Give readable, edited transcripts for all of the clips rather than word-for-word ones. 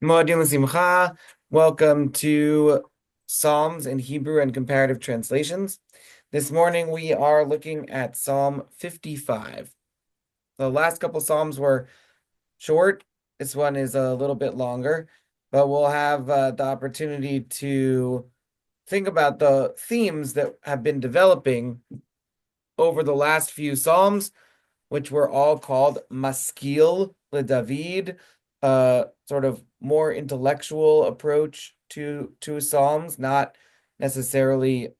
Moadim l'simcha. Welcome to Psalms in Hebrew and Comparative Translations. This morning we are looking at Psalm 55. The last couple Psalms were short. This one is a little bit longer, but we'll have the opportunity to think about the themes that have been developing over the last few Psalms, which were all called Maskil LeDavid, sort of more intellectual approach to Psalms, not necessarily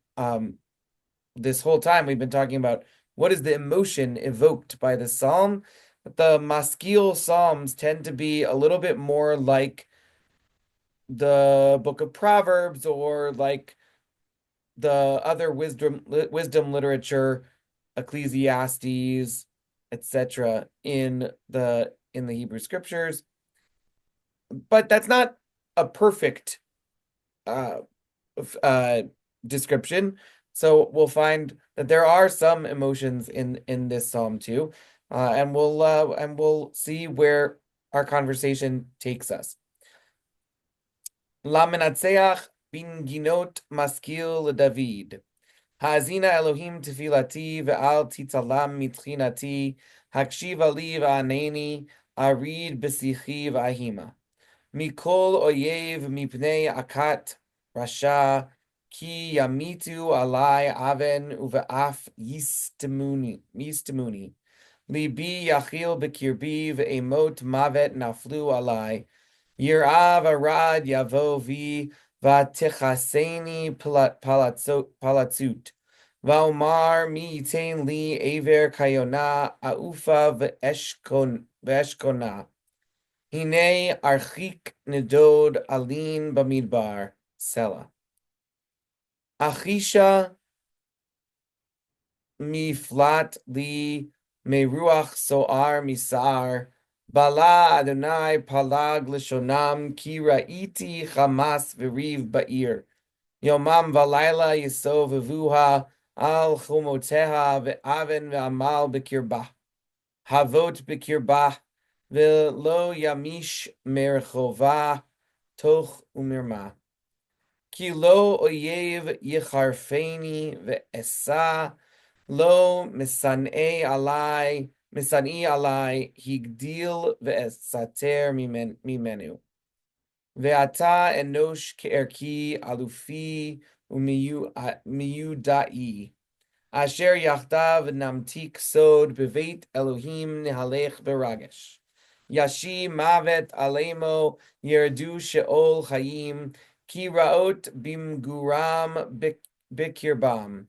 this whole time we've been talking about what is the emotion evoked by the Psalm. But the Maskil Psalms tend to be a little bit more like the book of Proverbs or like the other wisdom literature, Ecclesiastes, etc. in the Hebrew scriptures. But that's not a perfect uh, uh, description. So we'll find that there are some emotions in this psalm too, and we'll see where our conversation takes us. La menatzeach bin ginot maskil David. Haazina Elohim tefilati ve'al titzalam mitchinati, hakshiva li va'aneni, arid besichi v'ahima. Mikol oyev mipnei akat rasha, ki yamitu alai aven uve'af yistemuni. Libi yachil bekirbi ve'emot mavet naflu alai. Yirav arad yavo vi v'techaseni palatzut. Vaomar mi yitain li aver kayona aufa ve'eshkona. Hine archik nedod alin bamidbar, Sela. Achisha miflat li meruach soar misar, bala Adonai palag lishonam ki ra'iti chamas v'riv ba'ir. Yomam valayla yisov v'vuha al chumoteha ve'aven ve'amal b'kirbah. Havot b'kirbah ve'lo yamish merchova toch umirma. Ki lo oyev yicharfeni ve'esa lo misani alai higdil ve'esater mimenu. Ve'ata enosh ke'erki alufi umiyudai. Asher yachdav namtik sod beveit Elohim nehalech beragesh. Yashi mavet alemo yerdu sheol chayim ki raot bimguram bikirbam.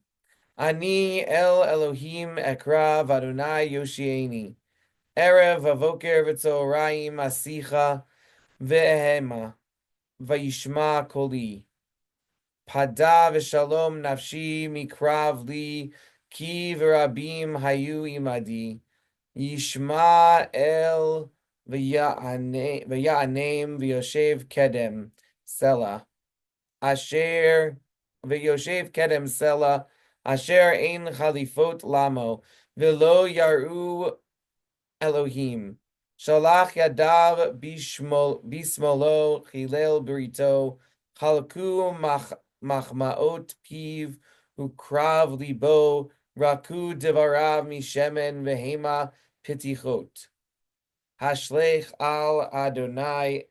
Ani el Elohim ekra vadonai yoshieni. Erev avoker v'tzoraim asicha ve'ehema vayishma koli. Pada v'shalom nafshi mikrav li, ki v'rabim hayu imadi. Yishma el v'ya'anem v'yoshev kedem, Sela. Asher v'yoshev kedem Sela, asher ein chalifot lamo, v'lo yaru Elohim. Shalach yadav bismolo chilel brito, chalku machmaot piv, ukrav libo, raku devarav mishemen vehema pitichot. Hashlech al Adonai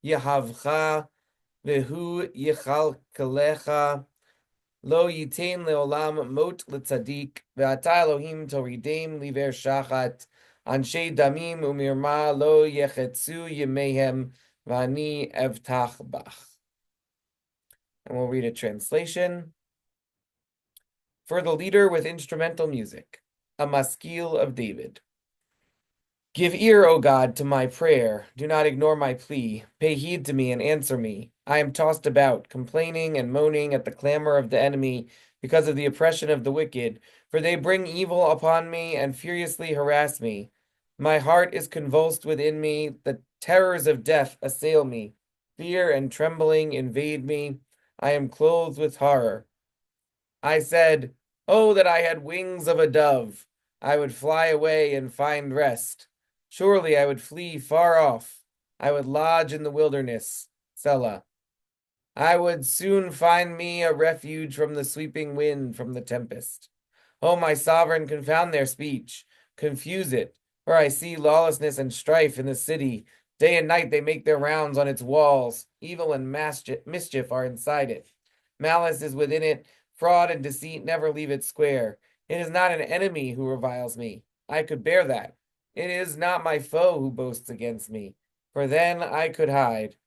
yahavcha, vehu yichalkelecha, lo yitain leolam mot letzadik, ve'ata Elohim toridem liver shachat, anshe damim umirma lo yechetzu yemehem, vani evtach bach. And we'll read a translation. For the leader with instrumental music, a maskil of David. Give ear, O God, to my prayer. Do not ignore my plea. Pay heed to me and answer me. I am tossed about, complaining and moaning at the clamor of the enemy because of the oppression of the wicked, for they bring evil upon me and furiously harass me. My heart is convulsed within me. The terrors of death assail me. Fear and trembling invade me. I am clothed with horror. I said, "Oh, that I had wings of a dove! I would fly away and find rest. Surely I would flee far off. I would lodge in the wilderness, Selah. I would soon find me a refuge from the sweeping wind, from the tempest. O my sovereign, confound their speech, confuse it, for I see lawlessness and strife in the city. Day and night they make their rounds on its walls. Evil and mischief are inside it. Malice is within it. Fraud and deceit never leave it square. It is not an enemy who reviles me. I could bear that. It is not my foe who boasts against me, for then I could hide.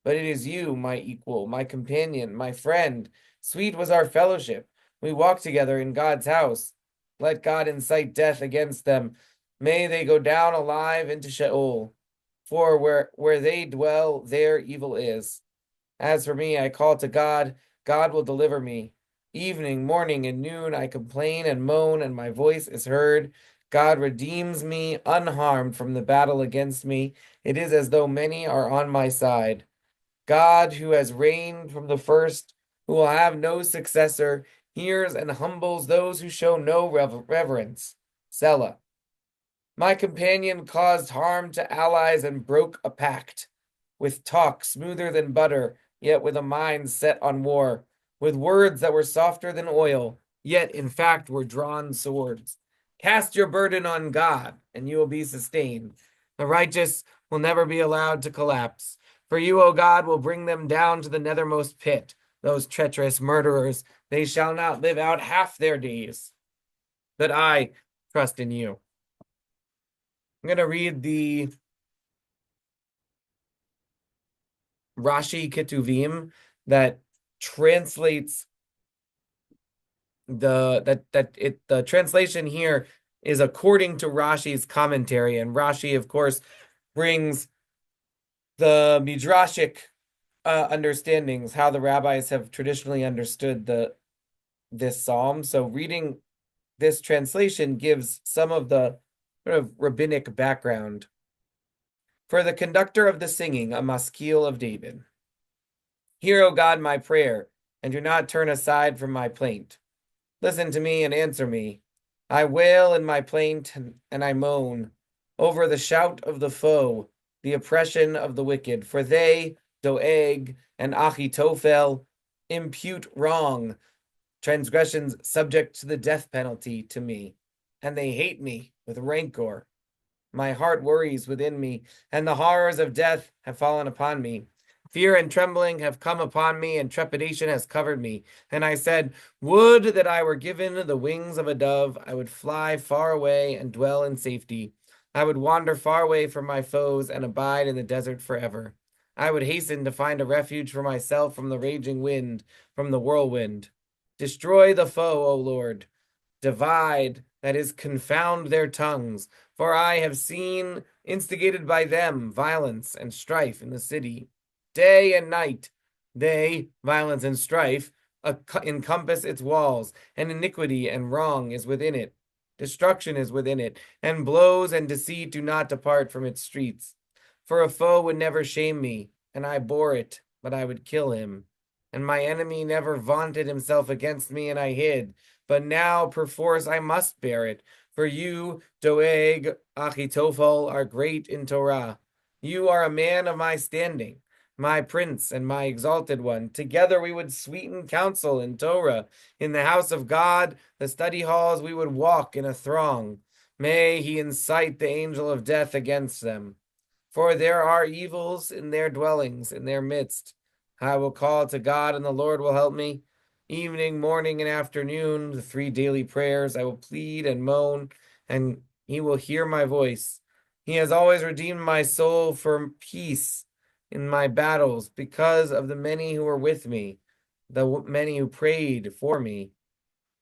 But it is you, my equal, my companion, my friend. Sweet was our fellowship. We walked together in God's house. Let God incite death against them. May they go down alive into Sheol. For where they dwell, there evil is. As for me, I call to God. God will deliver me. Evening, morning, and noon I complain and moan, and my voice is heard. God redeems me unharmed from the battle against me. It is as though many are on my side. God, who has reigned from the first, who will have no successor, hears and humbles those who show no reverence. Selah. My companion caused harm to allies and broke a pact, with talk smoother than butter, yet with a mind set on war, with words that were softer than oil, yet in fact were drawn swords. Cast your burden on God, and you will be sustained. The righteous will never be allowed to collapse. For you, O God, will bring them down to the nethermost pit. Those treacherous murderers, they shall not live out half their days. But I trust in you. I'm going to read the Rashi Ketuvim that translates the translation here is according to Rashi's commentary, and Rashi, of course, brings the midrashic understandings, how the rabbis have traditionally understood this psalm. So reading this translation gives some of the sort of rabbinic background. For the conductor of the singing, a maskil of David. Hear, O God, my prayer, and do not turn aside from my plaint. Listen to me and answer me. I wail in my plaint, and I moan over the shout of the foe, the oppression of the wicked. For they, Doeg and Achitophel, impute wrong, transgressions subject to the death penalty to me, and they hate me with rancor. My heart worries within me, and the horrors of death have fallen upon me. Fear and trembling have come upon me, and trepidation has covered me. And I said, would that I were given the wings of a dove. I would fly far away and dwell in safety. I would wander far away from my foes and abide in the desert forever. I would hasten to find a refuge for myself from the raging wind, from the whirlwind. Destroy the foe, O Lord. Divide, that is, confound their tongues. For I have seen, instigated by them, violence and strife in the city. Day and night, they, violence and strife, encompass its walls, and iniquity and wrong is within it. Destruction is within it, and blows and deceit do not depart from its streets. For a foe would never shame me, and I bore it, but I would kill him. And my enemy never vaunted himself against me, and I hid. But now, perforce, I must bear it. For you, Doeg, Achitophel, are great in Torah. You are a man of my standing, my prince and my exalted one. Together we would sweeten counsel in Torah. In the house of God, the study halls, we would walk in a throng. May he incite the angel of death against them. For there are evils in their dwellings, in their midst. I will call to God, and the Lord will help me. Evening, morning, and afternoon, the 3 daily prayers, I will plead and moan, and he will hear my voice. He has always redeemed my soul for peace in my battles because of the many who were with me, the many who prayed for me.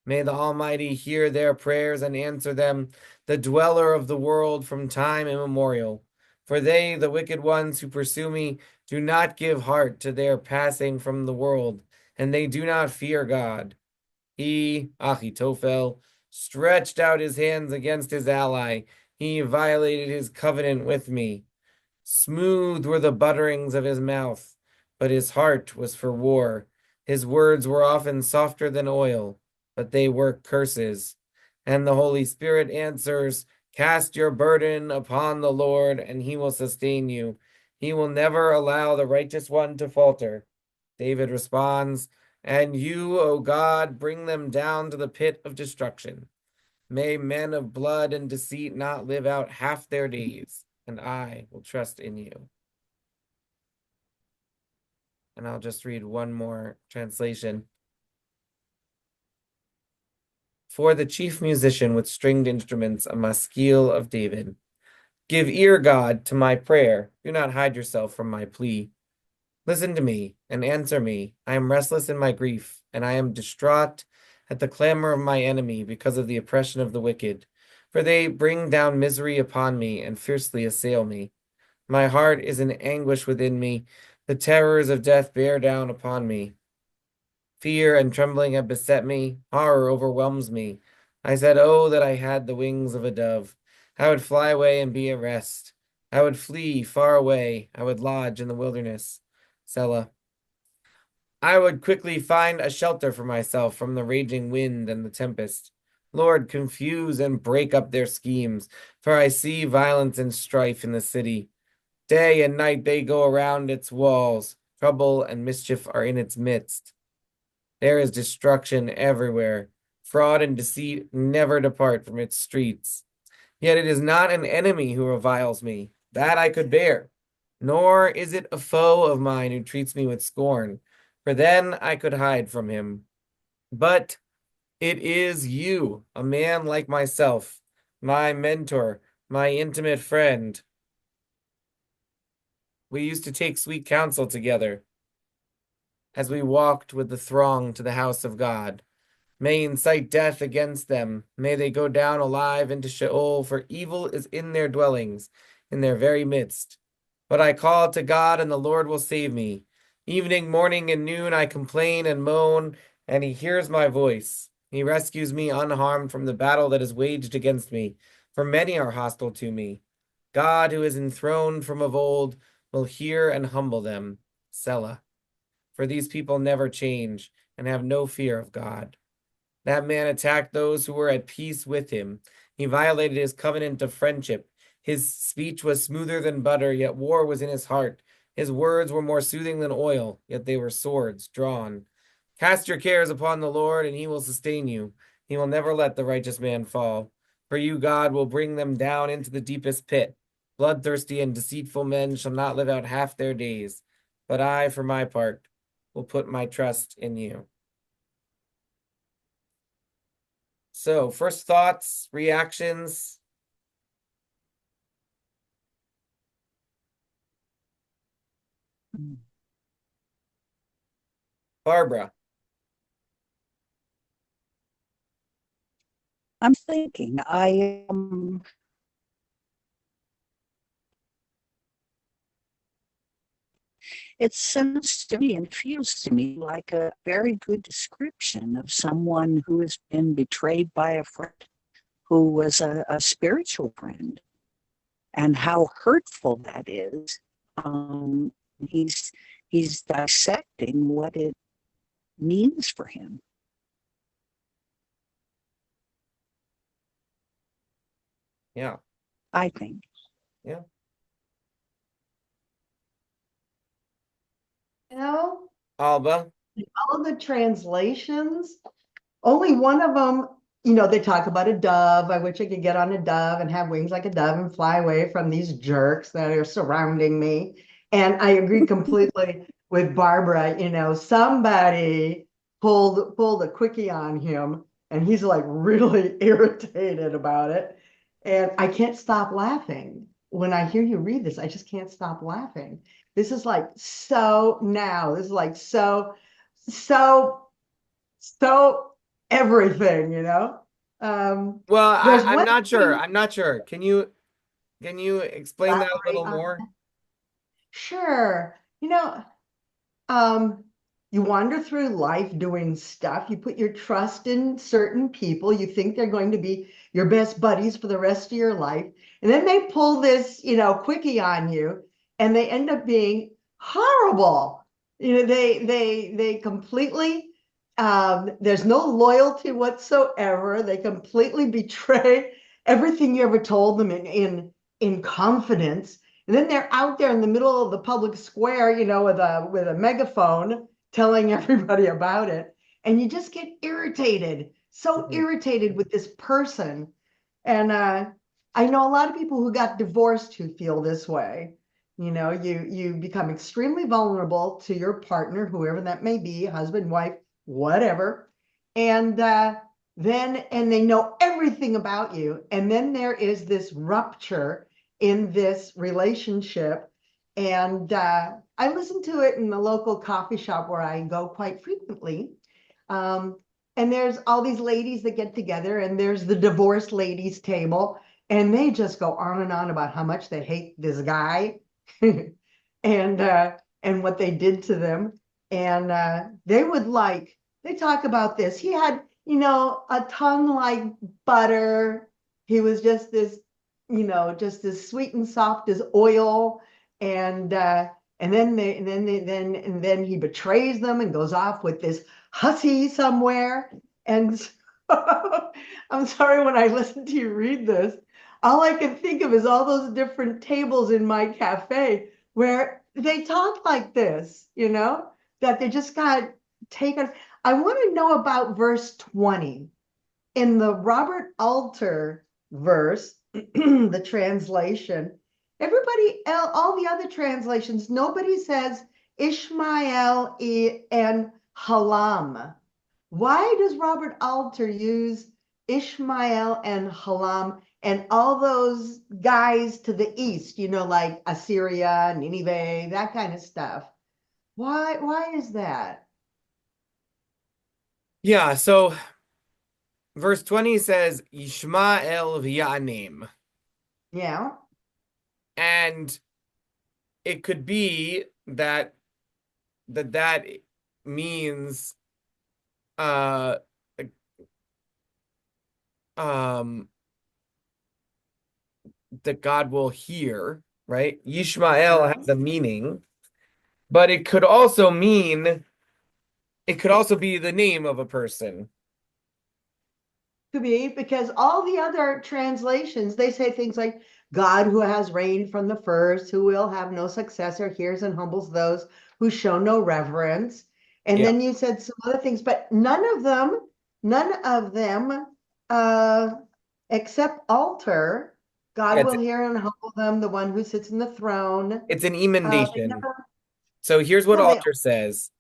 May the Almighty hear their prayers and answer them, the dweller of the world from time immemorial. For they, the wicked ones who pursue me, do not give heart to their passing from the world, and they do not fear God. He, Achitophel, stretched out his hands against his ally. He violated his covenant with me. Smooth were the butterings of his mouth, but his heart was for war. His words were often softer than oil, but they were curses. And the Holy Spirit answers, cast your burden upon the Lord, and he will sustain you. He will never allow the righteous one to falter. David responds, and you, O God, bring them down to the pit of destruction. May men of blood and deceit not live out half their days, and I will trust in you. And I'll just read one more translation. For the chief musician with stringed instruments, a maskil of David. Give ear, God, to my prayer. Do not hide yourself from my plea. Listen to me and answer me. I am restless in my grief, and I am distraught at the clamor of my enemy because of the oppression of the wicked. For they bring down misery upon me and fiercely assail me. My heart is in anguish within me. The terrors of death bear down upon me. Fear and trembling have beset me. Horror overwhelms me. I said, oh, that I had the wings of a dove. I would fly away and be at rest. I would flee far away. I would lodge in the wilderness. Selah. I would quickly find a shelter for myself from the raging wind and the tempest. Lord, confuse and break up their schemes, for I see violence and strife in the city. Day and night they go around its walls. Trouble and mischief are in its midst. There is destruction everywhere. Fraud and deceit never depart from its streets. Yet it is not an enemy who reviles me. That I could bear. Nor is it a foe of mine who treats me with scorn, for then I could hide from him. But it is you, a man like myself, my mentor, my intimate friend. We used to take sweet counsel together as we walked with the throng to the house of God. May incite death against them. May they go down alive into Sheol, for evil is in their dwellings, in their very midst. But I call to God, and the Lord will save me. Evening, morning, and noon I complain and moan, and he hears my voice. He rescues me unharmed from the battle that is waged against me, for many are hostile to me. God, who is enthroned from of old, will hear and humble them. Selah. For these people never change and have no fear of God. That man attacked those who were at peace with him. He violated his covenant of friendship. His speech was smoother than butter, yet war was in his heart. His words were more soothing than oil, yet they were swords drawn. Cast your cares upon the Lord, and he will sustain you. He will never let the righteous man fall. For you, God, will bring them down into the deepest pit. Bloodthirsty and deceitful men shall not live out half their days. But I, for my part, will put my trust in you. So, first thoughts, reactions. Barbara. I'm thinking, it sounds to me and feels to me like a very good description of someone who has been betrayed by a friend who was a spiritual friend, and how hurtful that is. Um, he's he's dissecting what it means for him, Yeah. I think. Yeah. You know, Alba. all of the translations, only one of them, they talk about a dove. I wish I could get on a dove and have wings like a dove and fly away from these jerks that are surrounding me. And I agree completely with Barbara. Somebody pulled a quickie on him, and he's like really irritated about it. And I can't stop laughing. When I hear you read this, I just can't stop laughing. This is like so now. This is like so so everything. Well, There's I'm one not sure. thing. I'm not sure. Can you explain that a little Sorry. more? Sure. Um, you wander through life doing stuff. You put your trust in certain people. You think they're going to be your best buddies for the rest of your life. And then they pull this quickie on you, and they end up being horrible. They completely there's no loyalty whatsoever. They completely betray everything you ever told them in confidence. And then they're out there in the middle of the public square, with a megaphone telling everybody about it. And you just get irritated, so Mhm. irritated with this person. And I know a lot of people who got divorced who feel this way. You become extremely vulnerable to your partner, whoever that may be, husband, wife, whatever. And then they know everything about you. And then there is this rupture in this relationship. And I listen to it in the local coffee shop where I go quite frequently. Um, and there's all these ladies that get together, and there's the divorced ladies table, and they just go on and on about how much they hate this guy and and what they did to them. And they talk about this. He had, a tongue like butter. He was just this, just as sweet and soft as oil. And then he betrays them and goes off with this hussy somewhere. And so, I'm sorry, when I listen to you read this, all I can think of is all those different tables in my cafe where they talk like this, that they just got taken. I want to know about verse 20. In the Robert Alter verse, the translation, all the other translations, nobody says Ishmael and Halam. Why does Robert Alter use Ishmael and Halam and all those guys to the east, like Assyria, Nineveh, that kind of stuff? Why is that? Yeah, so verse 20 says Yishmael v'yanim. Yeah, And it could be that means uh um that God will hear, right? Yishmael right. has a meaning, but it could also be the name of a person. Could be because all the other translations, they say things like God who has reigned from the first, who will have no successor, hears and humbles those who show no reverence. And Yeah, then you said some other things, but none of them, uh, except altar, yeah, God it's will hear and humble them, the one who sits in the throne. it's an They emendation. never, So here's what yeah, Alter says.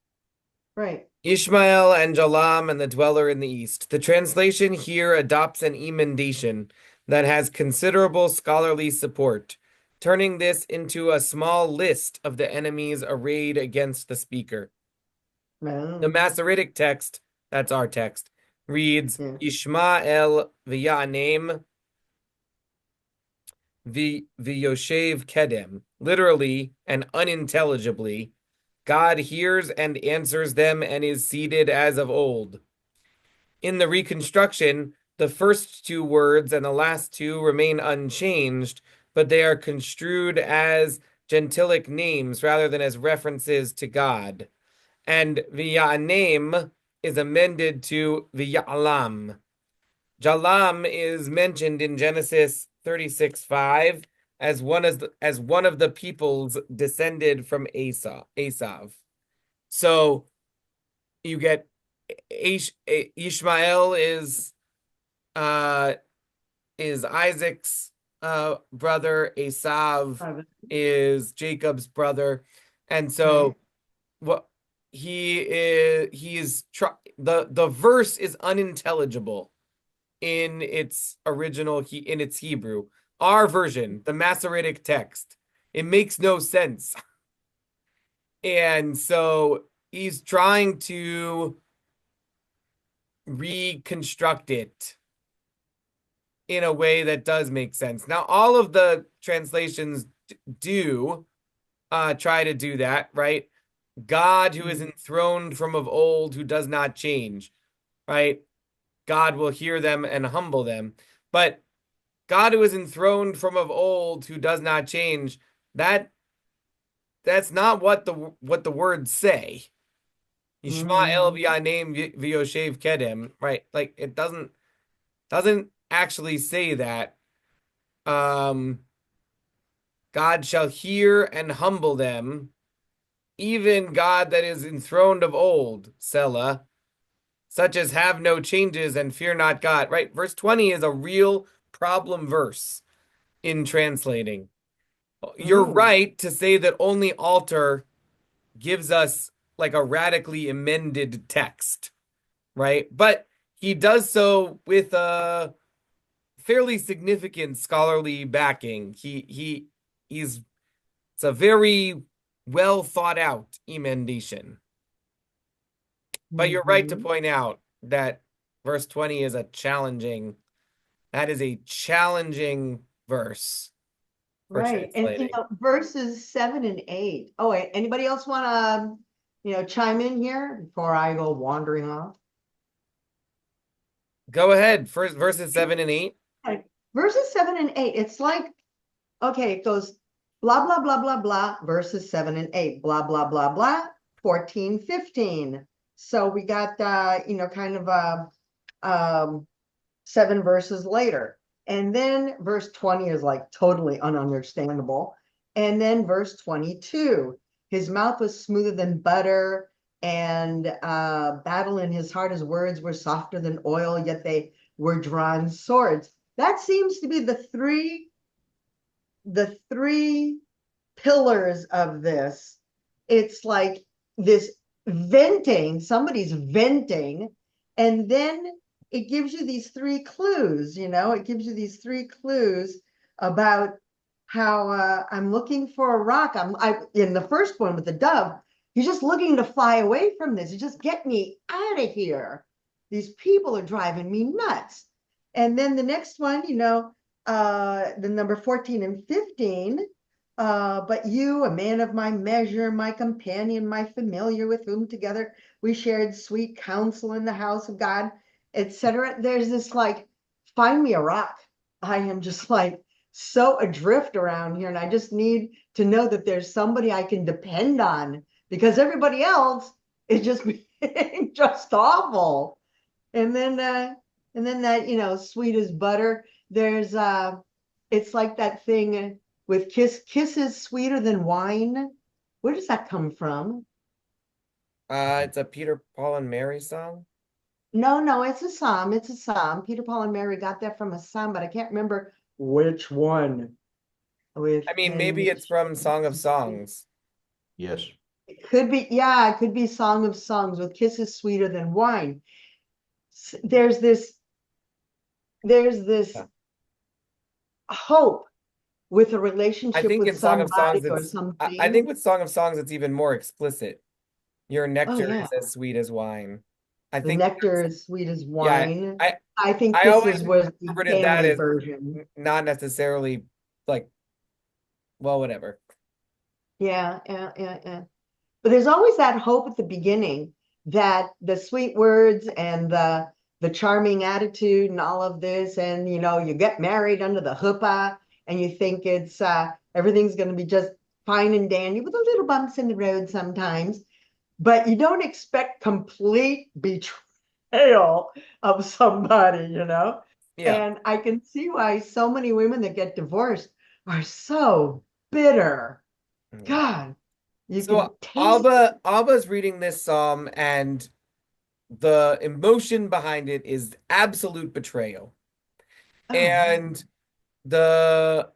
right. Ishmael and Jalam and the dweller in the east. The translation here adopts an emendation that has considerable scholarly support, turning this into a small list of the enemies arrayed against the speaker. The Oh, Masoretic text, that's our text, reads yeah. Ishmael v'yanem v'yoshev kedem, literally and unintelligibly. God hears and answers them and is seated as of old. In the reconstruction, the first two words and the last two remain unchanged, but they are construed as gentilic names rather than as references to God. And V'ya'anem is amended to V'ya'alam. Jalam is mentioned in Genesis 36:5 as one of the peoples descended from Esav. So you get Ishmael uh is Isaac's brother, Esav is Jacob's brother. And Right. so what the verse is unintelligible in its Hebrew. Our version, the Masoretic text, it makes no sense. And so he's trying to reconstruct it in a way that does make sense. Now, all of the translations do try to do that, right? God who is Mhm. enthroned from of old, who does not change, right? God will hear them and humble them. But God who is enthroned from of old, who does not change, that that's not what the words say. Yishmael Mhm. v'yanem v'yoshev kedem, right? Like it doesn't actually say that. Um, God shall hear and humble them, even God that is enthroned of old, Selah, such as have no changes and fear not God, right? Verse 20 is a real problem verse in translating. You're Mm, right to say that only altar gives us like a radically amended text, right? But he does so with a fairly significant scholarly backing. He's it's a very well thought out emendation. But you're right to mhm. point out that verse 20 is a challenging, that is a challenging verse for Right. And translating. verses 7 and 8. Oh, wait, anybody else want to, chime in here before I go wandering off? Go ahead. First verses 7 and 8. Like, verses 7 and 8, it's like, okay, it goes blah, blah, blah, blah, blah, verses 7 and 8, blah, blah, blah, blah, 14, 15. So we got, kind of um, 7 verses later. And then verse 20 is like totally ununderstandable. And then verse 22, his mouth was smoother than butter, and battle in his heart, his words were softer than oil, yet they were drawn swords. That seems to be the three pillars of this. It's like this venting, somebody's venting, and then it gives you these three clues, it gives you these three clues about how I'm looking for a rock. I in the first one with the dove, he's just looking to fly away from this. You just get me out of here. These people are driving me nuts. And then the next one, the number 14 and 15, but you, a man of my measure, my companion, my familiar, with whom together we shared sweet counsel in the house of God, etc. There's this like, find me a rock. I am just like so adrift around here, and I just need to know that there's somebody I can depend on, because everybody else is just being just awful. And then that, sweet as butter. There's it's like that thing with kisses sweeter than wine. Where does that come from? It's a Peter, Paul, and Mary song. No, no, it's a psalm. It's a psalm. Peter, Paul, and Mary got that from a psalm, but I can't remember which one. With I mean, maybe and it's from Song of Songs. Yes. it could be, yeah, it could be Song of Songs, with kisses sweeter than wine. There's this Yeah. hope with a I relationship think with in Song of somebody Songs, or I think something. with Song of Songs, it's even more explicit. Your Oh nectar yeah, is as sweet as wine. I the think, nectar is sweet as yeah, wine. I I think I always kisses was the interpreted that family as version. not necessarily like, well, whatever. Yeah, yeah, yeah, yeah. But there's always that hope at the beginning that the sweet words and the charming attitude and all of this, and you get married under the chuppah, and you think it's everything's going to be just fine and dandy with the little bumps in the road sometimes, but you don't expect complete betrayal of somebody. Yeah. And I can see why so many women that get divorced are so bitter. Yeah. God, you can So taste. Abba's reading this psalm, and the emotion behind it is absolute betrayal. Oh yeah. And the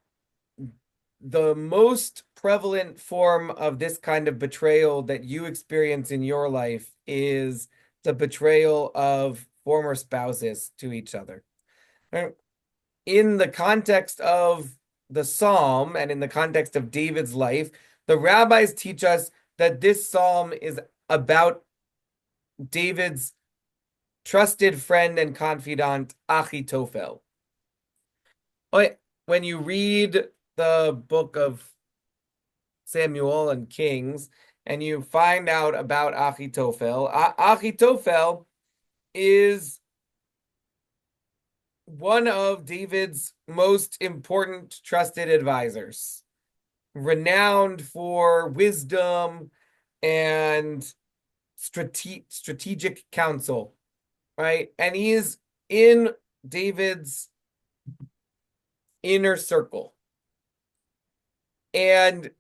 the most prevalent form of this kind of betrayal that you experience in your life is the betrayal of former spouses to each other. In the context of the psalm and in the context of David's life, the rabbis teach us that this psalm is about David's trusted friend and confidant, Achitophel. When you read the book of Samuel and Kings, and you find out about Achitophel. Achitophel is one of David's most important trusted advisors, renowned for wisdom and strategic counsel, right? And he is in David's inner circle. And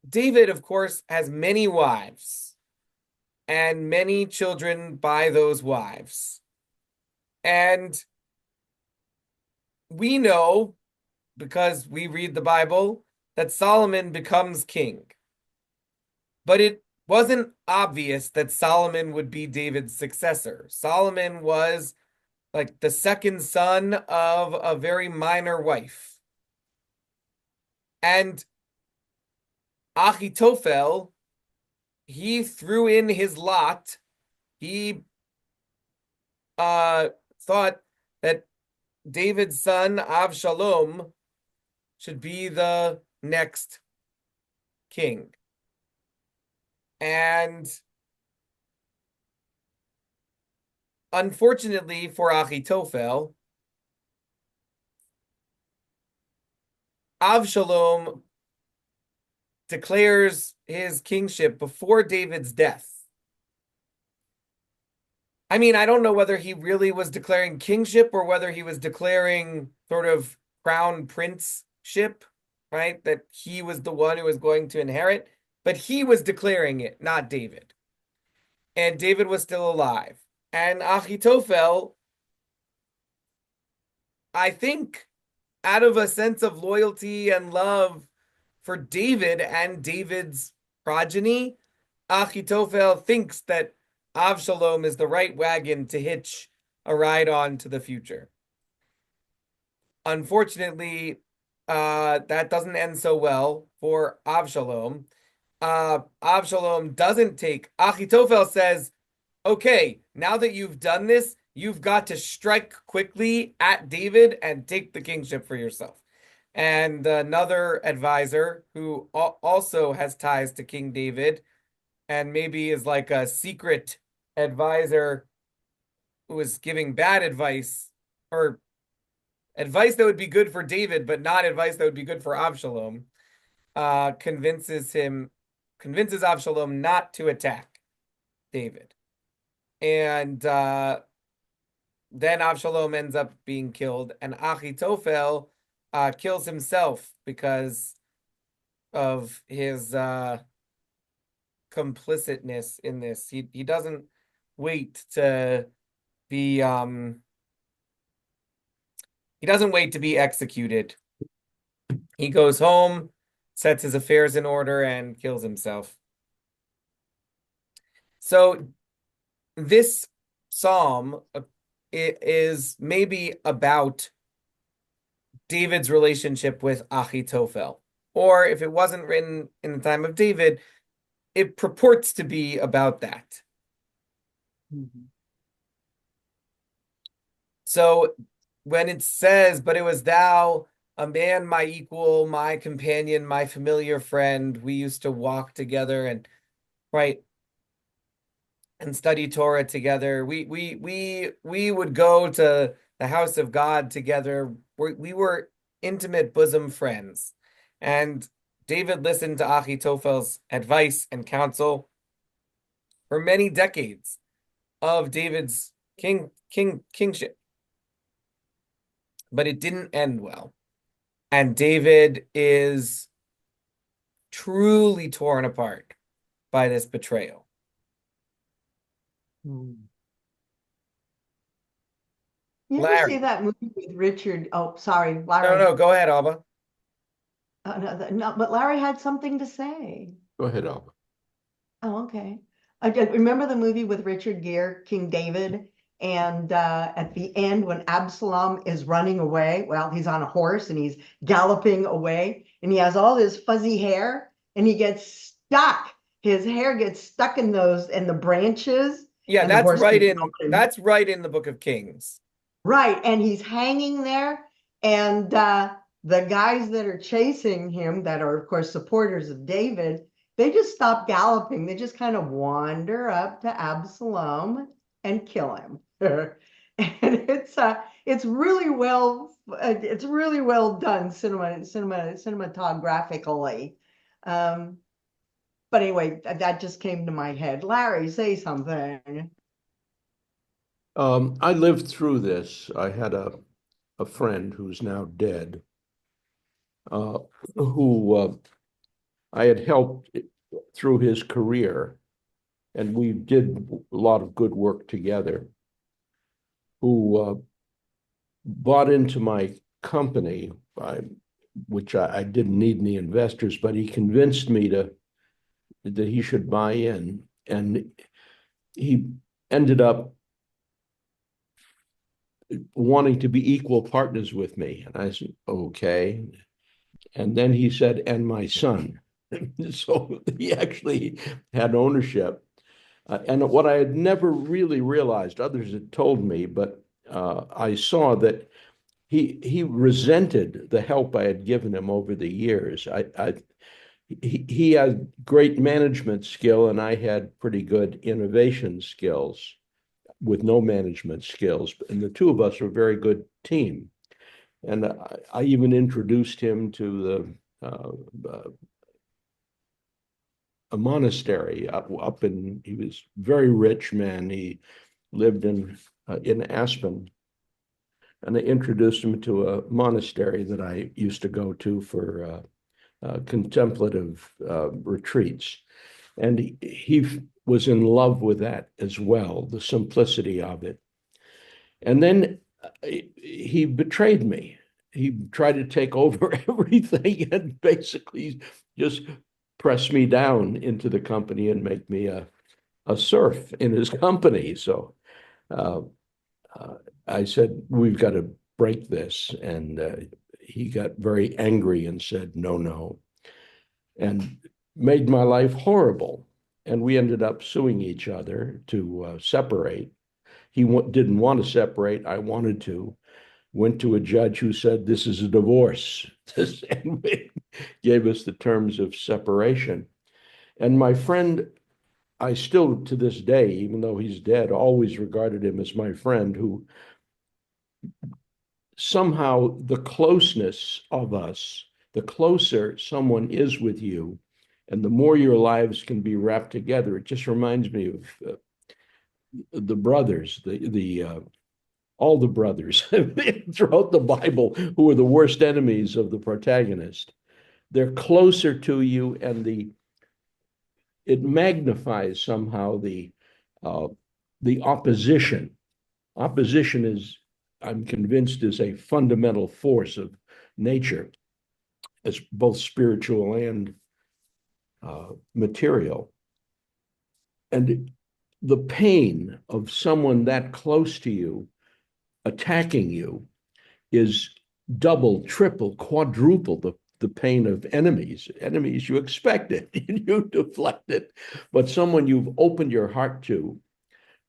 David, of course, has many wives and many children by those wives. And we know, because we read the Bible, that Solomon becomes king. But it wasn't obvious that Solomon would be David's successor. Solomon was like the second son of a very minor wife. And Achitophel, he threw in his lot. He uh, thought that David's son Avshalom should be the next king. And unfortunately for Achitophel, Avshalom declares his kingship before David's death. I mean, I don't know whether he really was declaring kingship or whether he was declaring sort of crown princeship, right? That he was the one who was going to inherit, but he was declaring it, not David. And David was still alive. And Achitophel, I think, out of a sense of loyalty and love for David and David's progeny, Achitophel thinks that Avshalom is the right wagon to hitch a ride on to the future. Unfortunately, that doesn't end so well for Avshalom. Avshalom doesn't take. Achitophel says, okay, now that you've done this, you've got to strike quickly at David and take the kingship for yourself. And another advisor who also has ties to King David and maybe is like a secret advisor who is giving bad advice or advice that would be good for David, but not advice that would be good for Avshalom, convinces Avshalom not to attack David. And then Avshalom ends up being killed, and Achitophel kills himself because of his complicitness in this. He doesn't wait to be he doesn't wait to be executed. He goes home, sets his affairs in order, and kills himself. So this psalm it is maybe about David's relationship with Achitophel. Or if it wasn't written in the time of David, it purports to be about that. Mhm. So when it says, but it was thou, a man, my equal, my companion, my familiar friend, we used to walk together and right and study Torah together. We would go to the house of God together. We were intimate bosom friends. And David listened to Achitophel's advice and counsel for many decades of David's kingship. But it didn't end well. And David is truly torn apart by this betrayal. Mm. You ever see Larry. that movie with Richard? Oh, sorry, No, Larry. no, go ahead, Alba. No, no, but Larry had something to say. Go ahead, Alba. Oh, okay. I remember the movie with Richard Gere, King David, and at the end when Absalom is running away, well, he's on a horse and he's galloping away, and he has all this fuzzy hair, and he gets stuck. His hair gets stuck in the branches, Yeah, and the horse keeps going. that's right in the Book of Kings. Right, and he's hanging there, and the guys that are chasing him, that are of course supporters of David, they just stop galloping. They just kind of wander up to Absalom and kill him. And it's really well done cinematographically. But anyway, that just came to my head. Larry, say something. I lived through this. I had a friend who's now dead, who I had helped through his career, and we did a lot of good work together, who bought into my company, which I didn't need any investors, but he convinced me that he should buy in. And he ended up wanting to be equal partners with me. And I said, okay. And then he said, and my son. So he actually had ownership. And what I had never really realized, others had told me, but I saw that he resented the help I had given him over the years. He had great management skill, and I had pretty good innovation skills with no management skills. And the two of us were a very good team. And I even introduced him to a monastery up in. He was a very rich man. He lived in Aspen, and I introduced him to a monastery that I used to go to for contemplative retreats. And he was in love with that as well, the simplicity of it. And then he betrayed me. He tried to take over everything and basically just press me down into the company and make me a serf in his company. So uh, uh, I said, we've got to break this. And he got very angry and said, no, no, and made my life horrible. And we ended up suing each other to separate. He didn't want to separate. I wanted to. Went to a judge who said, this is a divorce. And gave us the terms of separation. And my friend, I still to this day, even though he's dead, always regarded him as my friend, who somehow the closeness of us, the closer someone is with you, and the more your lives can be wrapped together. It just reminds me of the brothers, the all the brothers throughout the Bible who are the worst enemies of the protagonist. They're closer to you, and it magnifies somehow the opposition. Opposition is, I'm convinced, is a fundamental force of nature. It's both spiritual and material. And the pain of someone that close to you attacking you is double, triple, quadruple the pain of enemies. Enemies you expect it, you deflect it. But someone you've opened your heart to,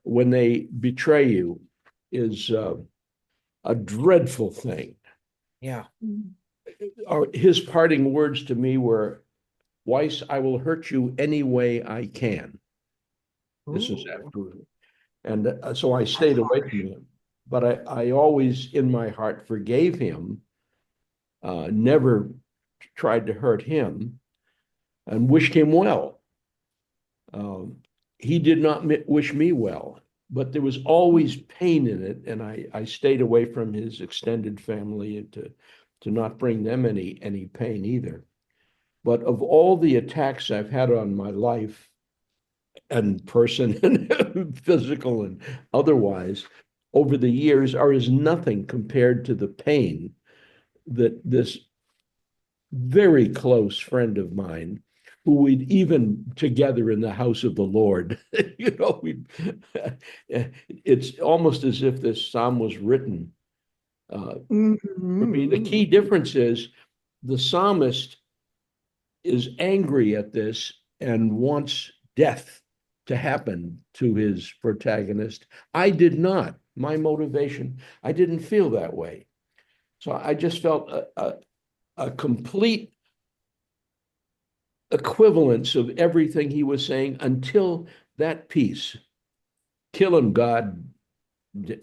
when they betray you, is a dreadful thing. Yeah. His parting words to me were, Weiss, I will hurt you any way I can. This is after. And so I stayed away from him. But I always, in my heart, forgave him, never tried to hurt him, and wished him well. He did not wish me well, but there was always pain in it, and I stayed away from his extended family to not bring them any pain either. But of all the attacks I've had on my life, and person and physical and otherwise, over the years are as nothing compared to the pain that this very close friend of mine, who we'd even together in the house of the Lord, we it's almost as if this psalm was written for me. The key difference is the psalmist is angry at this and wants death to happen to his protagonist. I did not. My motivation, I didn't feel that way. So I just felt a complete equivalence of everything he was saying until that piece. Kill him, God,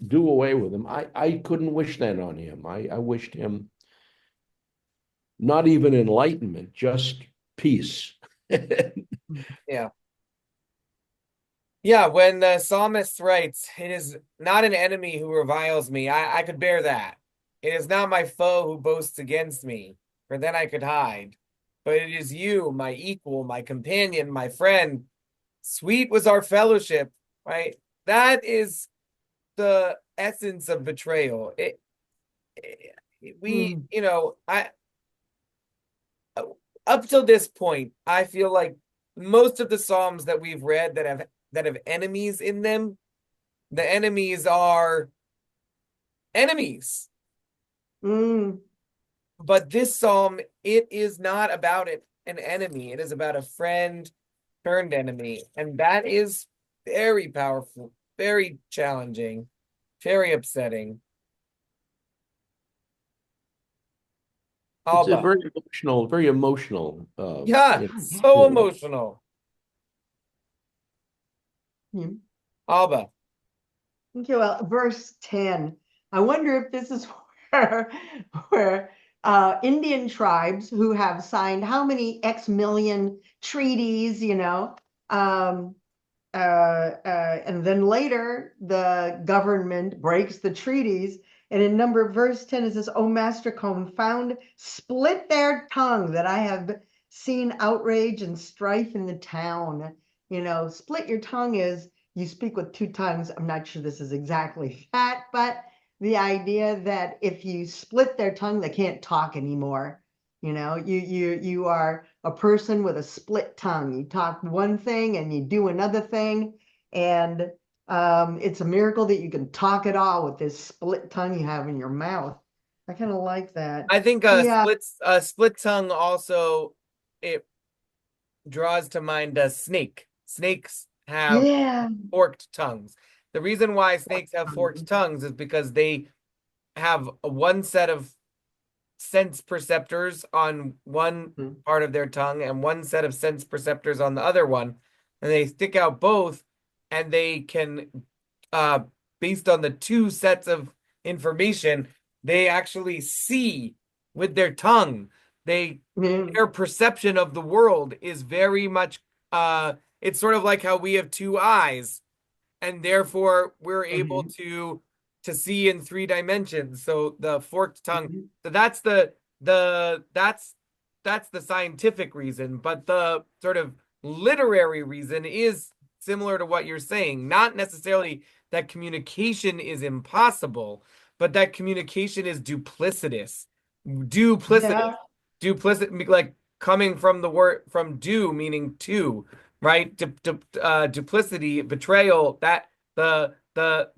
do away with him. I couldn't wish that on him. I wished him not even enlightenment, just peace. Yeah. Yeah, when the psalmist writes, it is not an enemy who reviles me, I could bear that. It is not my foe who boasts against me, for then I could hide. but it is you, my equal, my companion, my friend. Sweet was our fellowship, right? That is the essence of betrayal. We, Mm, I up till this point, I feel like most of the Psalms that we've read that have enemies in them, the enemies are enemies. mm, But this Psalm, it is not about an enemy. It is about a friend turned enemy. And that is very powerful, very challenging, very upsetting. It's a Alba. very emotional, Yeah, so poem. emotional. mm. Alba. Okay, well, verse 10. I wonder if this is where, where Indian tribes who have signed how many X million treaties, um, and then later the government breaks the treaties. And in verse 10 it says, "O master confound, split their tongue, that I have seen outrage and strife in the town." Split your tongue is you speak with two tongues. I'm not sure this is exactly that, but the idea that if you split their tongue, they can't talk anymore. You are a person with a split tongue. You talk one thing and you do another thing, and it's a miracle that you can talk at all with this split tongue you have in your mouth. I kind of like that. I think Yeah, a split tongue also it draws to mind a snake. Snakes have yeah. forked tongues. The reason why snakes have forked tongues is because they have one set of sense perceptors on one Mhm. part of their tongue and one set of sense perceptors on the other one, and they stick out both, and they can, uh, based on the two sets of information, they actually see with their tongue. They Mhm. Their perception of the world is very much, it's sort of like how we have two eyes and therefore we're able Mhm. to see in three dimensions. So the forked tongue. Mhm. So that's the scientific reason, but the sort of literary reason is similar to what you're saying. Not necessarily that communication is impossible, but that communication is duplicitous. Duplicitous. Yeah. Duplicit like coming from the word from do meaning two, right? Duplicity, betrayal, that the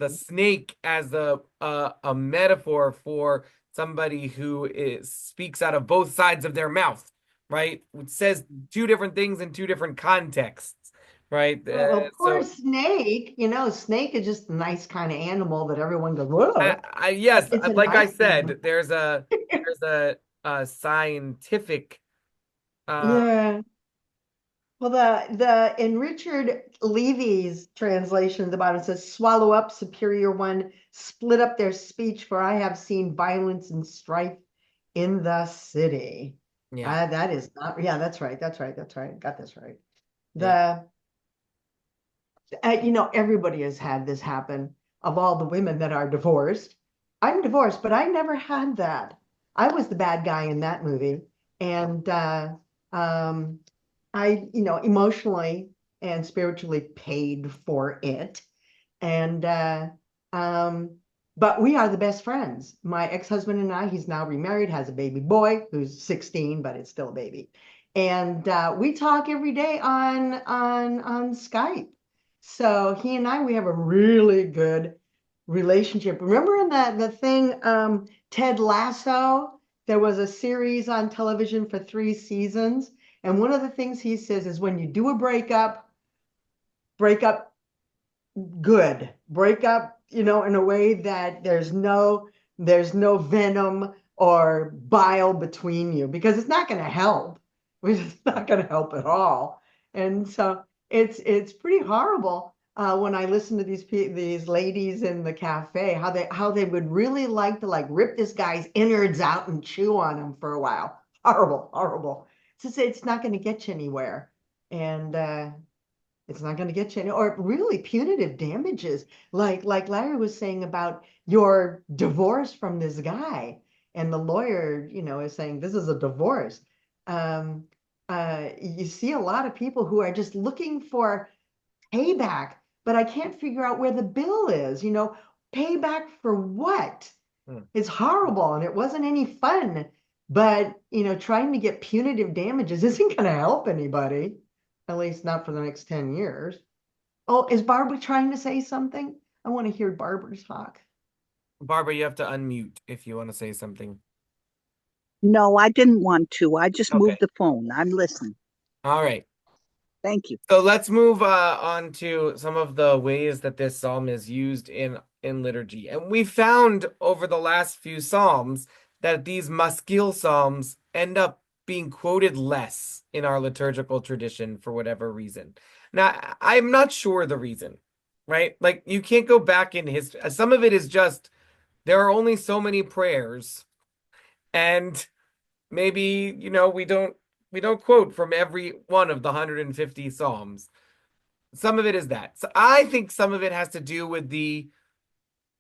snake as a metaphor for somebody who speaks out of both sides of their mouth, right? It says two different things in two different contexts, right? Well, poor So snake. Snake is just a nice kind of animal that everyone goes, whoa. yes, It's a like I nice animal. said, there's a scientific uh Yeah. Well, the in Richard Levy's translation, the bottom says, "Swallow up, superior one, split up their speech, for I have seen violence and strife in the city." yeah, That is not, yeah, that's right. That's right. That's right. Got this right. yeah. The everybody has had this happen of all the women that are divorced. I'm divorced, but I never had that. I was the bad guy in that movie. And um, I, emotionally and spiritually paid for it. And um, but we are the best friends. My ex-husband and I, he's now remarried, has a baby boy who's 16, but it's still a baby. And we talk every day on Skype. So he and I, we have a really good relationship. Remember in the thing, Ted Lasso? There was a series on television for 3 seasons. And one of the things he says is when you do a break up good. Break up, in a way that there's no venom or bile between you, because it's not going to help. It's not going to help at all. And so it's pretty horrible when I listen to these ladies in the cafe, how they would really like to rip this guy's innards out and chew on him for a while. Horrible, horrible. It's not going to get you anywhere. And it's not going to get you any, or really punitive damages, like Larry was saying about your divorce from this guy, and the lawyer, is saying this is a divorce. you see a lot of people who are just looking for payback, but I can't figure out where the bill is. Payback for what? Hmm. It's horrible and it wasn't any fun. But, trying to get punitive damages isn't going to help anybody, at least not for the next 10 years. Oh, is Barbara trying to say something? I want to hear Barbara talk. Barbara, you have to unmute if you want to say something. No, I didn't want to. I just moved Okay. the phone. I'm listening. All right. Thank you. So let's move on to some of the ways that this psalm is used in liturgy. And we found over the last few psalms that these maskil psalms end up being quoted less in our liturgical tradition for whatever reason. Now, I'm not sure the reason, right? Like you can't go back in history. Some of it is just there are only so many prayers, and maybe, we don't quote from every one of the 150 psalms. Some of it is that. So I think some of it has to do with the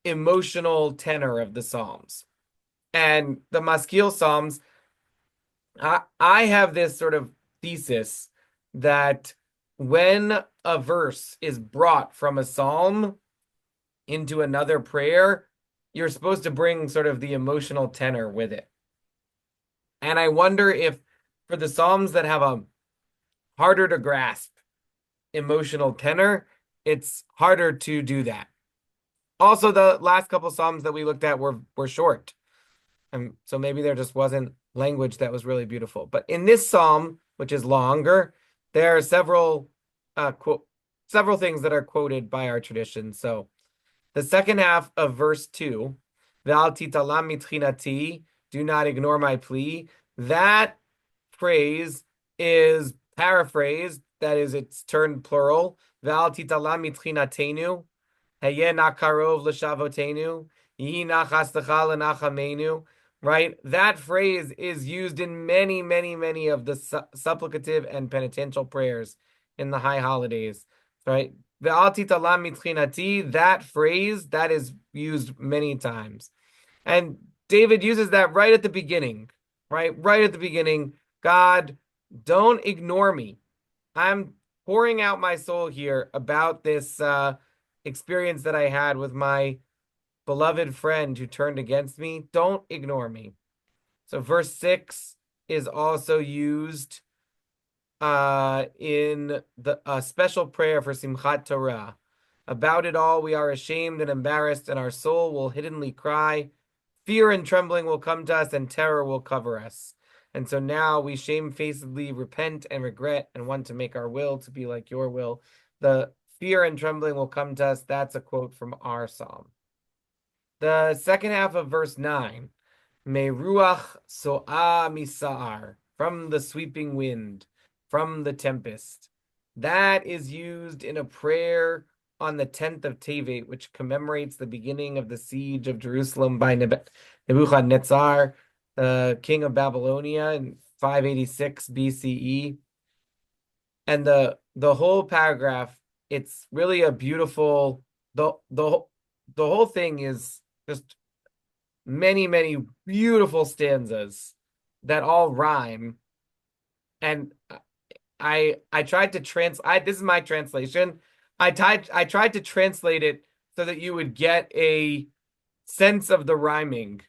emotional tenor of the Psalms. And the Maskil Psalms, I have this sort of thesis that when a verse is brought from a psalm into another prayer, you're supposed to bring sort of the emotional tenor with it. And I wonder if for the psalms that have a harder to grasp emotional tenor, it's harder to do that. Also, the last couple psalms that we looked at were short, and so maybe there just wasn't language that was really beautiful. But in this psalm, which is longer, there are several things that are quoted by our tradition. So the second half of verse 2, Ve'al titalam mitchinati, do not ignore my plea. That phrase is paraphrased, that is, it's turned plural. Ve'al titalam mitchinatenu, Heye na karov l'shavotenu, Yihi na chastecha l'nachamenu. Right? That phrase is used in many, many, many of the supplicative and penitential prayers in the high holidays. Right? Ve'al titalam mitchinati, that phrase, that is used many times. And David uses that right at the beginning, right? Right at the beginning. God, don't ignore me. I'm pouring out my soul here about this experience that I had with my beloved friend who turned against me. Don't ignore me. So verse 6 is also used in the special prayer for Simchat Torah. About it all, we are ashamed and embarrassed, and our soul will hiddenly cry. Fear and trembling will come to us, and terror will cover us. And so now we shamefacedly repent and regret and want to make our will to be like your will. The fear and trembling will come to us. That's a quote from our psalm. The second half of verse 9, Me ruach so'a misa'ar, from the sweeping wind, from the tempest. That is used in a prayer on the 10th of Tevet, which commemorates the beginning of the siege of Jerusalem by Nebuchadnezzar, the king of Babylonia in 586 BCE. And the whole paragraph, it's really a beautiful the whole thing is just many, many beautiful stanzas that all rhyme. And I tried to this is my translation. I tried to translate it so that you would get a sense of the rhyming.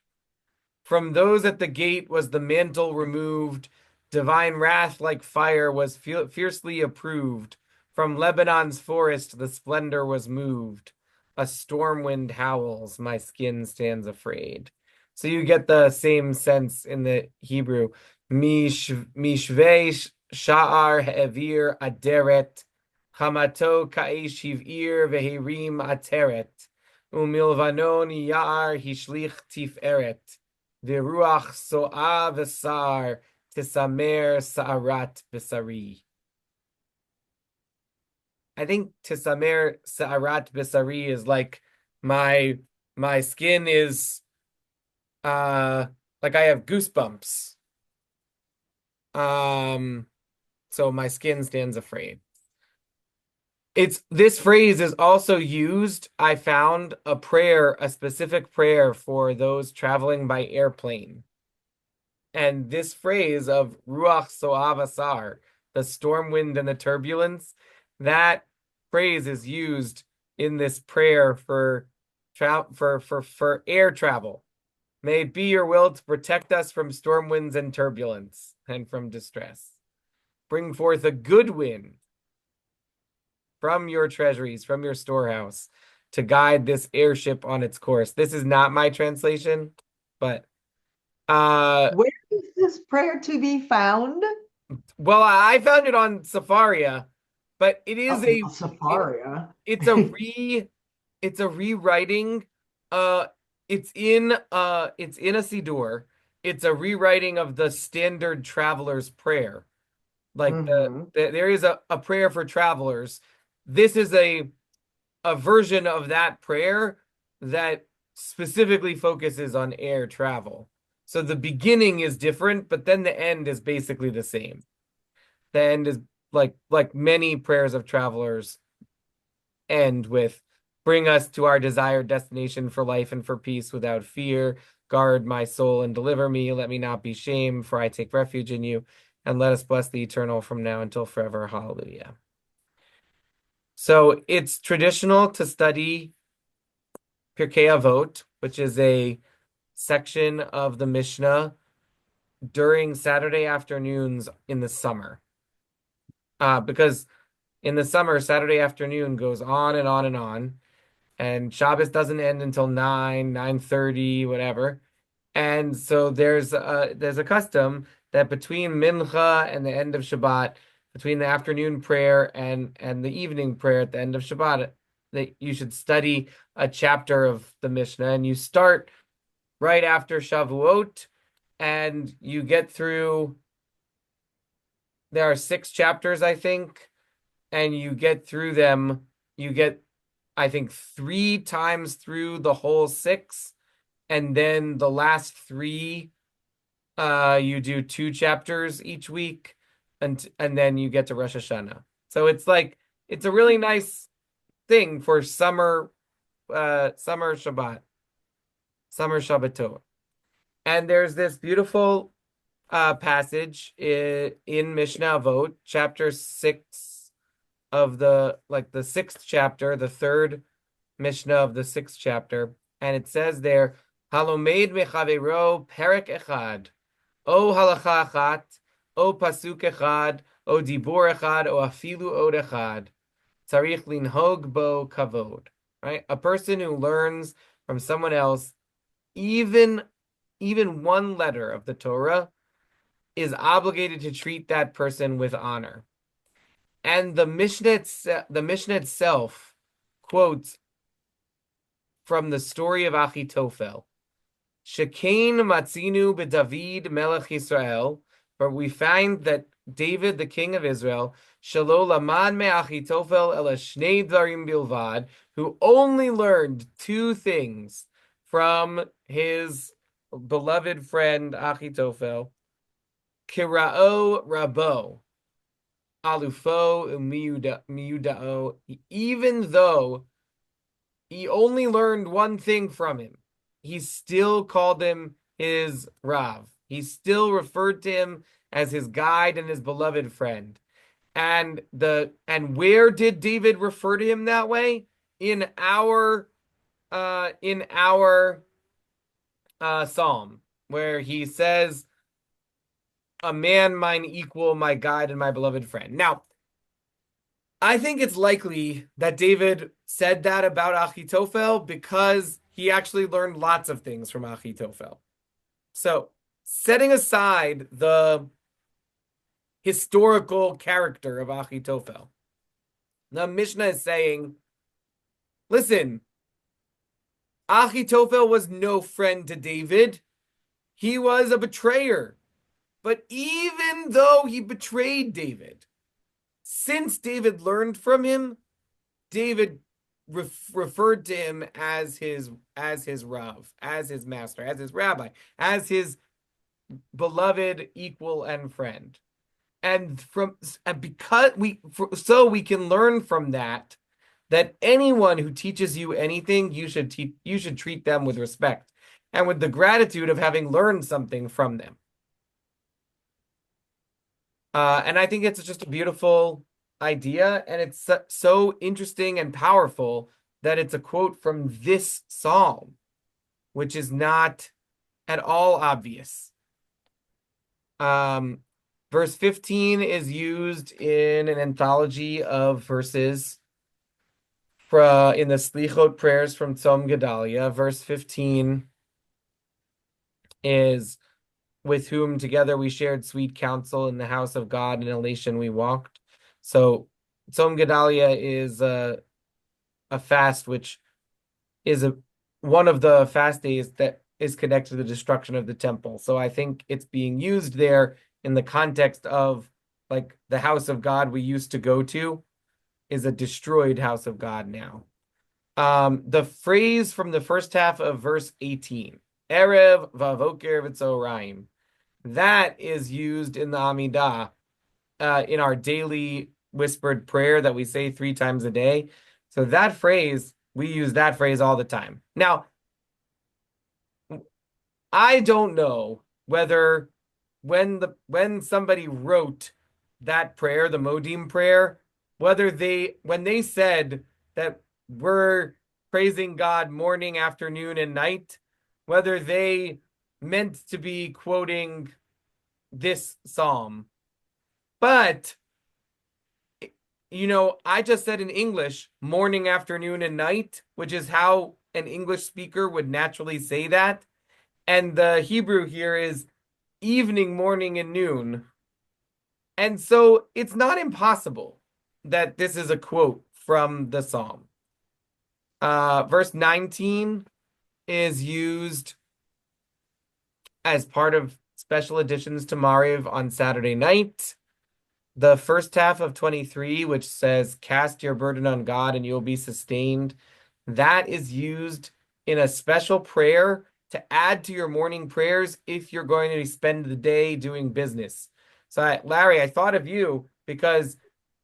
From those at the gate was the mantle removed. Divine wrath like fire was fiercely approved. From Lebanon's forest the splendor was moved. A storm wind howls, my skin stands afraid. So you get the same sense in the Hebrew. Mishvei sha'ar he'evir aderet. Hamato ka'ish hiv'ir vehirim ateret. Umilvanon ya'ar hishlich tiferet. V'ruach so'a v'sar tisamer sa'arat b'sari. I think tisamer sa'arat b'sari is like my skin is like I have goosebumps. So my skin stands afraid. This phrase is also used. I found a specific prayer for those traveling by airplane. And this phrase of Ruach So'av Asar, the storm wind and the turbulence, that phrase is used in this prayer for air travel. May it be your will to protect us from storm winds and turbulence and from distress. Bring forth a good wind from your treasuries, from your storehouse, to guide this airship on its course. This is not my translation, but Where is this prayer to be found? well, I found it on Safaria, but it is Oh, a well, it, Safaria. it's a it's a rewriting. Uh, it's in a Siddur. It's a rewriting of the standard traveler's prayer. Like Hmm. there is a prayer for travelers. This is a version of that prayer that specifically focuses on air travel. So the beginning is different, but then the end is basically the same. The end is like many prayers of travelers end with bring us to our desired destination for life and for peace without fear. Guard my soul and deliver me. Let me not be shamed, for I take refuge in you. And let us bless the eternal from now until forever. Hallelujah. So it's traditional to study Pirkei Avot, which is a section of the Mishnah during Saturday afternoons in the summer. Because in the summer, Saturday afternoon goes on and on and on, and Shabbos doesn't end until 9, 9:30, whatever. And so there's a custom that between Mincha and the end of Shabbat, between the afternoon prayer and the evening prayer at the end of Shabbat, that you should study a chapter of the Mishnah, and you start right after Shavuot, and you get through. There are 6 chapters, I think, and you get through them. You get, I think, 3 times through the whole 6, and then the last 3, you do 2 chapters each week, and then you get to Rosh Hashanah. So it's a really nice thing for summer Shabbat, summer Shabbatot. And there's this beautiful passage in Mishnah Avot, chapter 6 of the 6th chapter, the third Mishnah of the 6th chapter, and it says there, Halomed mechavero perek echad, o halacha achat, o pasuk echad, o dibur echad, o afilu od echad, tzarich linhog bo kavod. Right, a person who learns from someone else, even one letter of the Torah, is obligated to treat that person with honor. And the Mishnah itself quotes from the story of Achitophel. Shekain matzinu b'David melech Yisrael, but we find that David, the king of Israel, shelo lamad me Achitophel ela shnei dvarim bilvad, who only learned 2 things from his beloved friend Achitophel, kirao rabo, alufo miudao, even though he only learned 1 thing from him, he still called him his Rav. He still referred to him as his guide and his beloved friend. And where did David refer to him that way? In our psalm, where he says, "A man mine equal, my guide and my beloved friend." Now, I think it's likely that David said that about Achitophel because he actually learned lots of things from Achitophel. So, setting aside the historical character of Achitophel, the Mishnah is saying, listen, Achitophel was no friend to David. He was a betrayer. But even though he betrayed David, since David learned from him, David referred to him as his Rav, as his master, as his rabbi, as his beloved equal and friend. And we can learn from that anyone who teaches you anything, you should treat them with respect and with the gratitude of having learned something from them. And I think it's just a beautiful idea, and it's so interesting and powerful that it's a quote from this psalm, which is not at all obvious. Um, Verse 15 is used in an anthology of verses in the Slichot prayers from Tzom Gedalia. Verse 15 is with whom together we shared sweet counsel in the house of God, in elation we walked. So Tzom Gedalia is a fast which is one of the fast days that is connected to the destruction of the temple. So I think it's being used there in the context of like the house of God we used to go to is a destroyed house of God now. The phrase from the first half of verse 18, Erev Vavoker V'Tzoraim, that is used in the Amidah, in our daily whispered prayer that we say 3 times a day. So that phrase, we use that phrase all the time. Now, I don't know whether when somebody wrote that prayer, the Modim prayer, whether when they said that we're praising God morning, afternoon, and night, whether they meant to be quoting this psalm. But I just said in English morning, afternoon, and night, which is how an English speaker would naturally say that. And the Hebrew here is evening, morning, and noon. And so it's not impossible that this is a quote from the psalm. Verse 19 is used as part of special editions to Mariv on Saturday night. The first half of 23, which says, cast your burden on God and you'll be sustained, that is used in a special prayer to add to your morning prayers if you're going to spend the day doing business. So, Larry, I thought of you because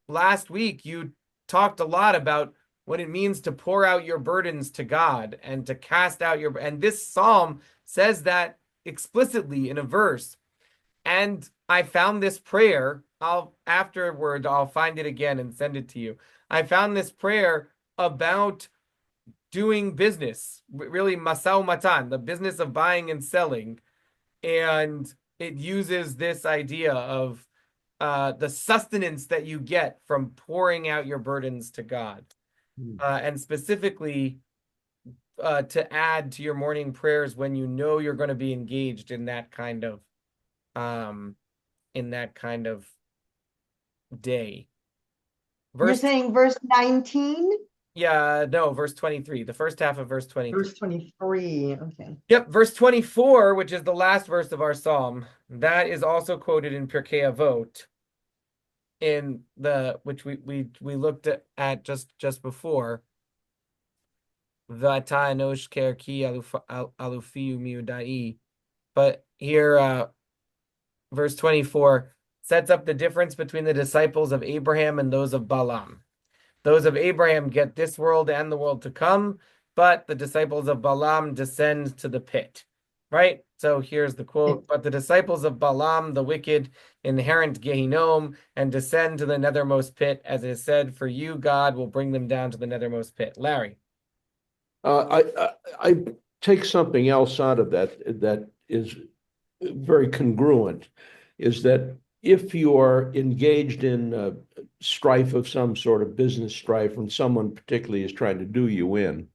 last week you talked a lot about what it means to pour out your burdens to God and to cast out and this psalm says that explicitly in a verse. And I found this prayer. I'll find it again and send it to you. I found this prayer about doing business, really masao matan, the business of buying and selling. And it uses this idea of the sustenance that you get from pouring out your burdens to God. And specifically to add to your morning prayers when you know you're going to be engaged um, in that kind of day. You're Verse, saying verse 19? yeah, no, verse 23, the first half of verse 23. Verse 23. Okay. Yep, verse 24, which is the last verse of our psalm, that is also quoted in Pirkei Avot, which we looked at just before. V'ata enosh kerki alufi umiudai. But here, verse 24 sets up the difference between the disciples of Abraham and those of Balaam. Those of Abraham get this world and the world to come, but the disciples of Balaam descend to the pit. Right? So here's the quote, but the disciples of Balaam, the wicked, inherit Gehinnom and descend to the nethermost pit, as it is said, for you, God, will bring them down to the nethermost pit. Larry. I take something else out of that is very congruent, is that if you are engaged in strife of some sort of business strife, and someone particularly is trying to do you in,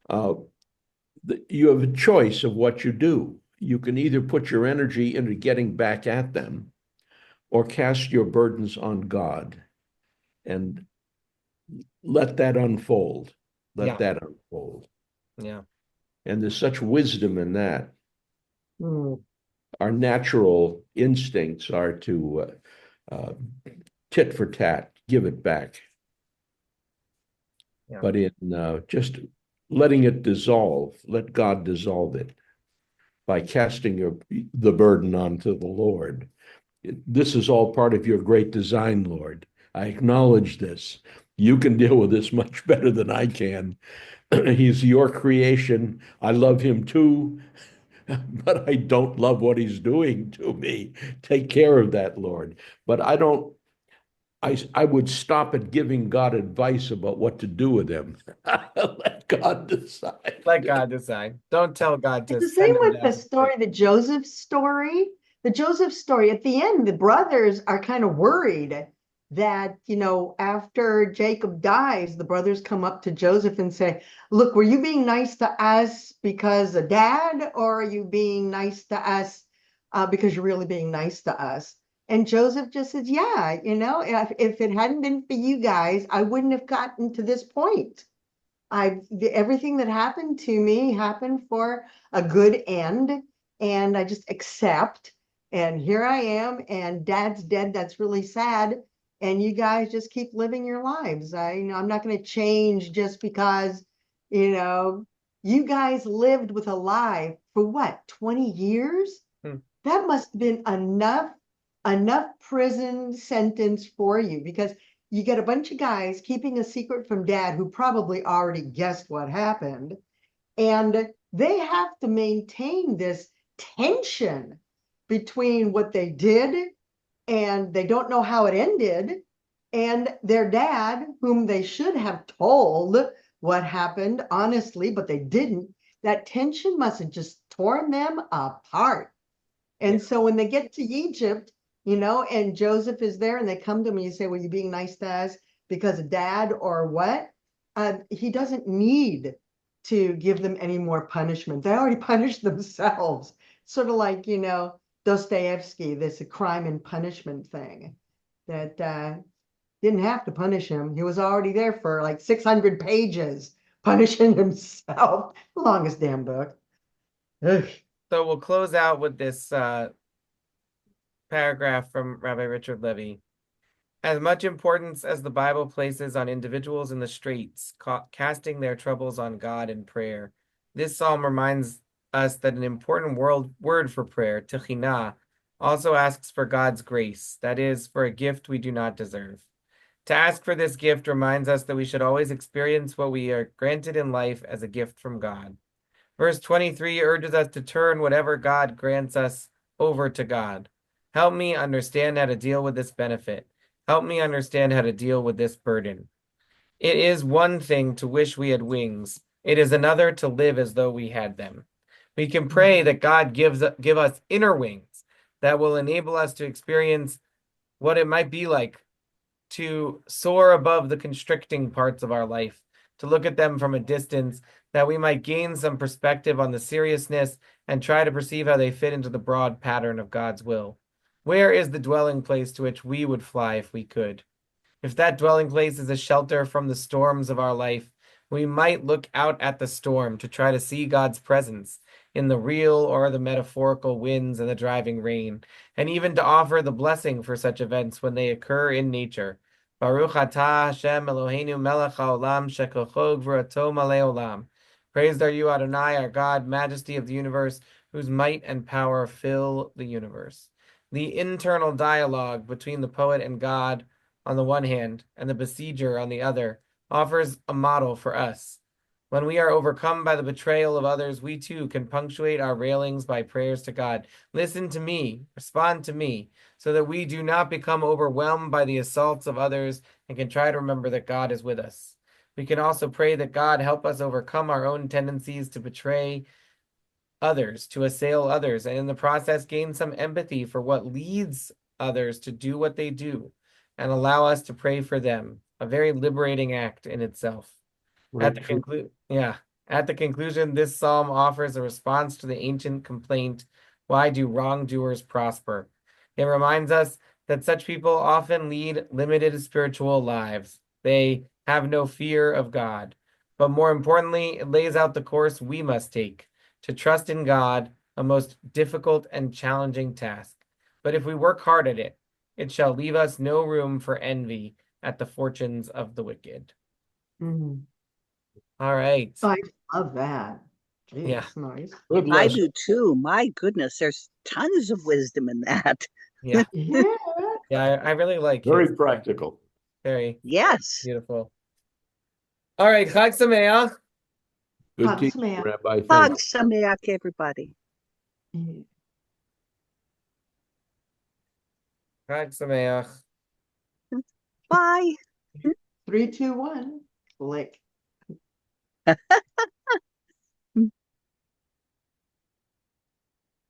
uh, you have a choice of what you do. You can either put your energy into getting back at them or cast your burdens on God and let that unfold. Let Yeah. that unfold. Yeah. And there's such wisdom in that. Mm. Our natural instincts are to uh, tit for tat, give it back. Yeah. But in just letting it dissolve, let God dissolve it by casting the burden onto the Lord. This is all part of your great design, Lord. I acknowledge this. You can deal with this much better than I can. He's your creation. I love him too. but I don't love what he's doing to me. Take care of that, Lord. But I don't, I would stop at giving God advice about what to do with him. Let God decide. Let God decide. Don't tell God It's to the same send him with down the to prison. story, the Joseph story. The Joseph story, at the end, the brothers are kind of worried that, after Jacob dies, the brothers come up to Joseph and say, look, were you being nice to us because of dad, or are you being nice to us because you're really being nice to us? And Joseph just says, yeah, if it hadn't been for you guys, I wouldn't have gotten to this point. Everything that happened to me happened for a good end, and I just accept. And here I am, and dad's dead. That's really sad. And you guys just keep living your lives. I'm not going to change just because, you know, you guys lived with a lie for what, 20 years? Hmm. That must have been enough prison sentence for you, because you get a bunch of guys keeping a secret from dad who probably already guessed what happened, and they have to maintain this tension between what they did and they don't know how it ended, and their dad, whom they should have told what happened honestly, but they didn't. That tension must have just torn them apart. Yeah. And so when they get to Egypt, and Joseph is there and they come to him and you say, well, you being nice to us because of dad or what? He doesn't need to give them any more punishment. They already punished themselves. Sort of like, Dostoevsky, this crime and punishment thing that didn't have to punish him. He was already there for like 600 pages punishing himself. The longest damn book. Ugh. So we'll close out with this paragraph from Rabbi Richard Levy. As much importance as the Bible places on individuals in the straits, casting their troubles on God in prayer, this psalm reminds us that an important word for prayer, techina, also asks for God's grace, that is, for a gift we do not deserve. To ask for this gift reminds us that we should always experience what we are granted in life as a gift from God. Verse 23 urges us to turn whatever God grants us over to God. Help me understand how to deal with this benefit. Help me understand how to deal with this burden. It is one thing to wish we had wings. It is another to live as though we had them. We can pray that God give us inner wings that will enable us to experience what it might be like to soar above the constricting parts of our life, to look at them from a distance, that we might gain some perspective on the seriousness and try to perceive how they fit into the broad pattern of God's will. Where is the dwelling place to which we would fly if we could? If that dwelling place is a shelter from the storms of our life, we might look out at the storm to try to see God's presence in the real or the metaphorical winds and the driving rain, and even to offer the blessing for such events when they occur in nature. Baruch atah Hashem Eloheinu melech haolam shekocho gvurato malei olam. Praised are you, Adonai, our God, majesty of the universe, whose might and power fill the universe. The internal dialogue between the poet and God on the one hand and the besieger on the other offers a model for us. When we are overcome by the betrayal of others, we too can punctuate our railings by prayers to God. Listen to me, respond to me, so that we do not become overwhelmed by the assaults of others and can try to remember that God is with us. We can also pray that God help us overcome our own tendencies to betray others, to assail others, and in the process gain some empathy for what leads others to do what they do, and allow us to pray for them, a very liberating act in itself. At the at the conclusion, this psalm offers a response to the ancient complaint, why do wrongdoers prosper? It reminds us that such people often lead limited spiritual lives. They have no fear of God. But more importantly, it lays out the course we must take to trust in God, a most difficult and challenging task. But if we work hard at it, it shall leave us no room for envy at the fortunes of the wicked. Mhm. All right. I love that. Yeah. Jeez, nice. Good I lesson. do too. My goodness, there's tons of wisdom in that. Yeah. Yeah. Yeah. I really like his. Very practical. Very Yes. beautiful. All right. Chag Sameach. Good Hug teaching, Samantha. Rabbi. Thank Fog you. Sameach, everybody. Chag Sameach. Bye. 3, 2, 1, click.